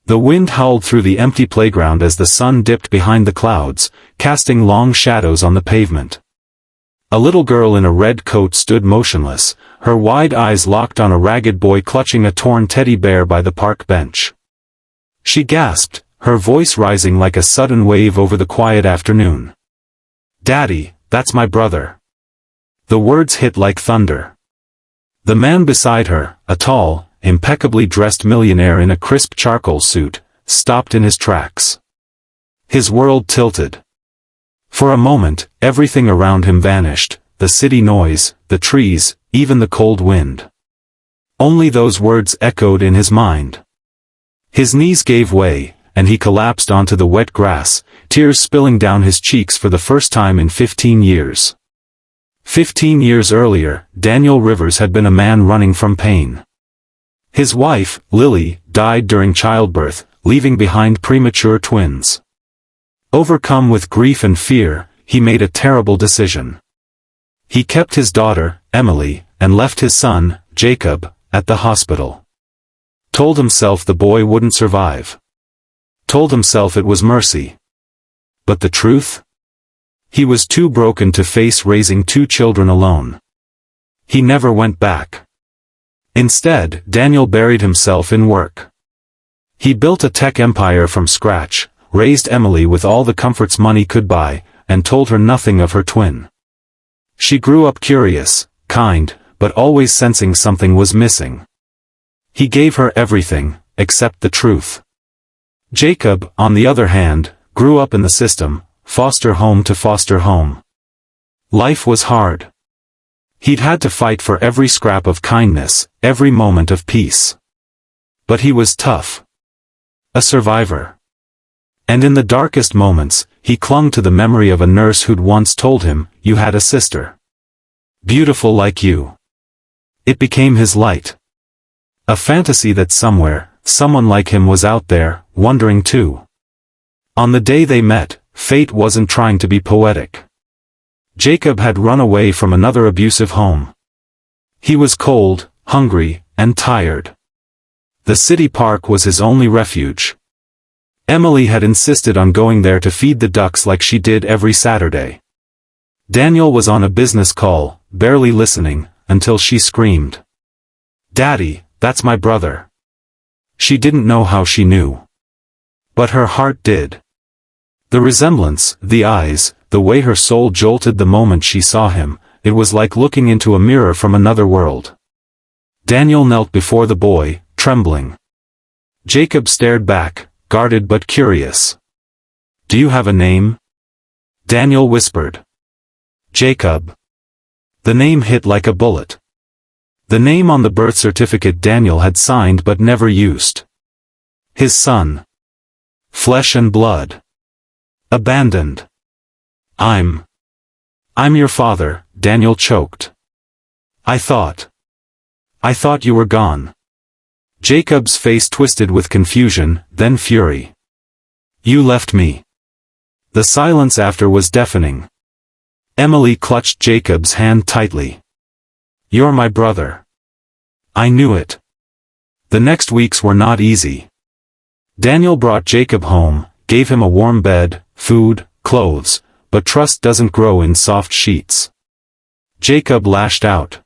The wind howled through the empty playground as the sun dipped behind the clouds, casting long shadows on the pavement. A little girl in a red coat stood motionless, her wide eyes locked on a ragged boy clutching a torn teddy bear by the park bench. She gasped, her voice rising like a sudden wave over the quiet afternoon. "Daddy, that's my brother." The words hit like thunder. The man beside her, a tall, impeccably dressed millionaire in a crisp charcoal suit, stopped in his tracks. His world tilted. For a moment, everything around him vanished, the city noise, the trees, even the cold wind. Only those words echoed in his mind. His knees gave way, and he collapsed onto the wet grass, tears spilling down his cheeks for the first time in 15 years. 15 years earlier, Daniel Rivers had been a man running from pain. His wife, Lily, died during childbirth, leaving behind premature twins. Overcome with grief and fear, he made a terrible decision. He kept his daughter, Emily, and left his son, Jacob, at the hospital. Told himself the boy wouldn't survive. Told himself it was mercy. But the truth? He was too broken to face raising 2 children alone. He never went back. Instead, Daniel buried himself in work. He built a tech empire from scratch, raised Emily with all the comforts money could buy, and told her nothing of her twin. She grew up curious, kind, but always sensing something was missing. He gave her everything, except the truth. Jacob, on the other hand, grew up in the system, foster home to foster home. Life was hard. He'd had to fight for every scrap of kindness, every moment of peace. But he was tough. A survivor. And in the darkest moments, he clung to the memory of a nurse who'd once told him, "You had a sister. Beautiful like you." It became his light. A fantasy that somewhere, someone like him was out there, wondering too. On the day they met, fate wasn't trying to be poetic. Jacob had run away from another abusive home. He was cold, hungry, and tired. The city park was his only refuge. Emily had insisted on going there to feed the ducks like she did every Saturday. Daniel was on a business call, barely listening, until she screamed, "Daddy, that's my brother." She didn't know how she knew. But her heart did. The resemblance, the eyes, the way her soul jolted the moment she saw him, it was like looking into a mirror from another world. Daniel knelt before the boy, trembling. Jacob stared back, guarded but curious. "Do you have a name?" Daniel whispered. "Jacob." The name hit like a bullet. The name on the birth certificate Daniel had signed but never used. His son. Flesh and blood. Abandoned. I'm your father," Daniel choked. I thought you were gone." Jacob's face twisted with confusion, then fury. "You left me." The silence after was deafening. Emily clutched Jacob's hand tightly. "You're my brother." I knew it. The next weeks were not easy. Daniel brought Jacob home, gave him a warm bed, food, clothes, but trust doesn't grow in soft sheets. Jacob lashed out.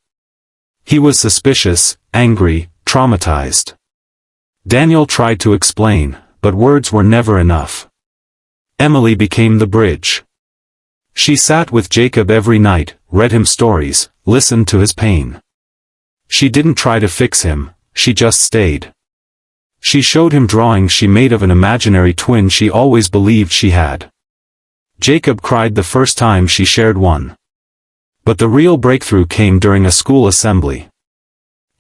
He was suspicious, angry, traumatized. Daniel tried to explain, but words were never enough. Emily became the bridge. She sat with Jacob every night, read him stories, listened to his pain. She didn't try to fix him, she just stayed. She showed him drawings she made of an imaginary twin she always believed she had. Jacob cried the first time she shared one. But the real breakthrough came during a school assembly.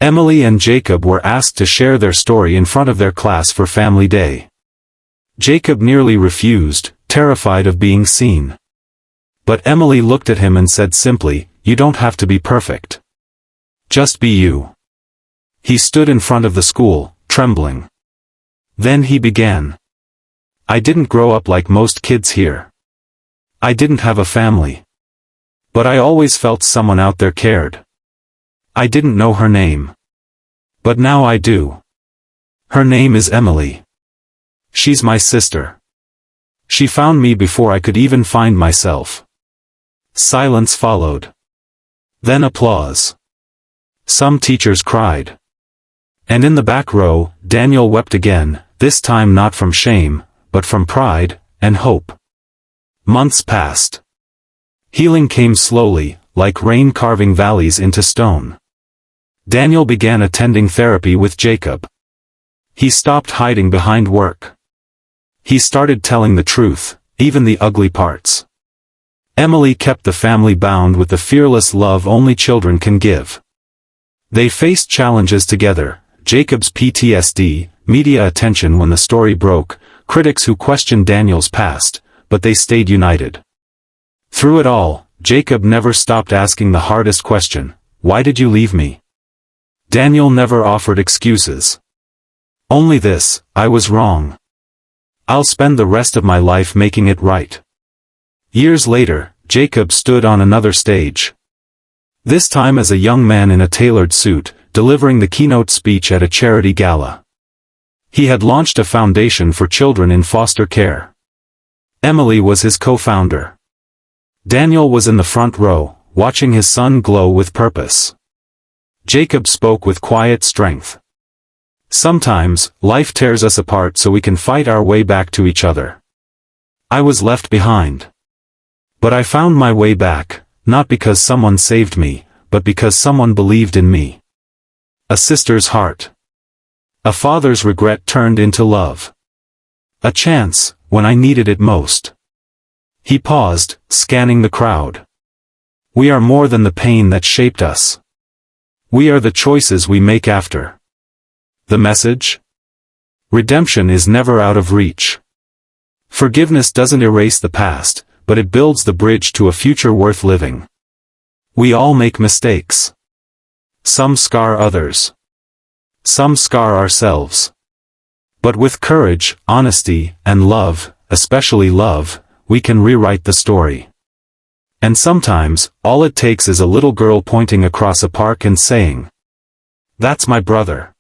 Emily and Jacob were asked to share their story in front of their class for Family Day. Jacob nearly refused, terrified of being seen. But Emily looked at him and said simply, "You don't have to be perfect. Just be you." He stood in front of the school, trembling. Then he began. "I didn't grow up like most kids here. I didn't have a family. But I always felt someone out there cared. I didn't know her name. But now I do. Her name is Emily. She's my sister. She found me before I could even find myself. Silence followed. Then applause. Some teachers cried. And in the back row, Daniel wept again, this time not from shame, but from pride and hope. Months passed. Healing came slowly, like rain carving valleys into stone. Daniel began attending therapy with Jacob. He stopped hiding behind work. He started telling the truth, even the ugly parts. Emily kept the family bound with the fearless love only children can give. They faced challenges together, Jacob's PTSD, media attention when the story broke, critics who questioned Daniel's past, but they stayed united. Through it all, Jacob never stopped asking the hardest question, why did you leave me? Daniel never offered excuses. Only this, I was wrong. I'll spend the rest of my life making it right. Years later, Jacob stood on another stage. This time as a young man in a tailored suit, delivering the keynote speech at a charity gala. He had launched a foundation for children in foster care. Emily was his co-founder. Daniel was in the front row, watching his son glow with purpose. Jacob spoke with quiet strength. Sometimes, life tears us apart so we can fight our way back to each other. I was left behind. But I found my way back, not because someone saved me, but because someone believed in me. A sister's heart. A father's regret turned into love. A chance, when I needed it most. He paused, scanning the crowd. We are more than the pain that shaped us. We are the choices we make after. The message? Redemption is never out of reach. Forgiveness doesn't erase the past, but it builds the bridge to a future worth living. We all make mistakes. Some scar others. Some scar ourselves. But with courage, honesty, and love, especially love, we can rewrite the story. And sometimes, all it takes is a little girl pointing across a park and saying, "That's my brother."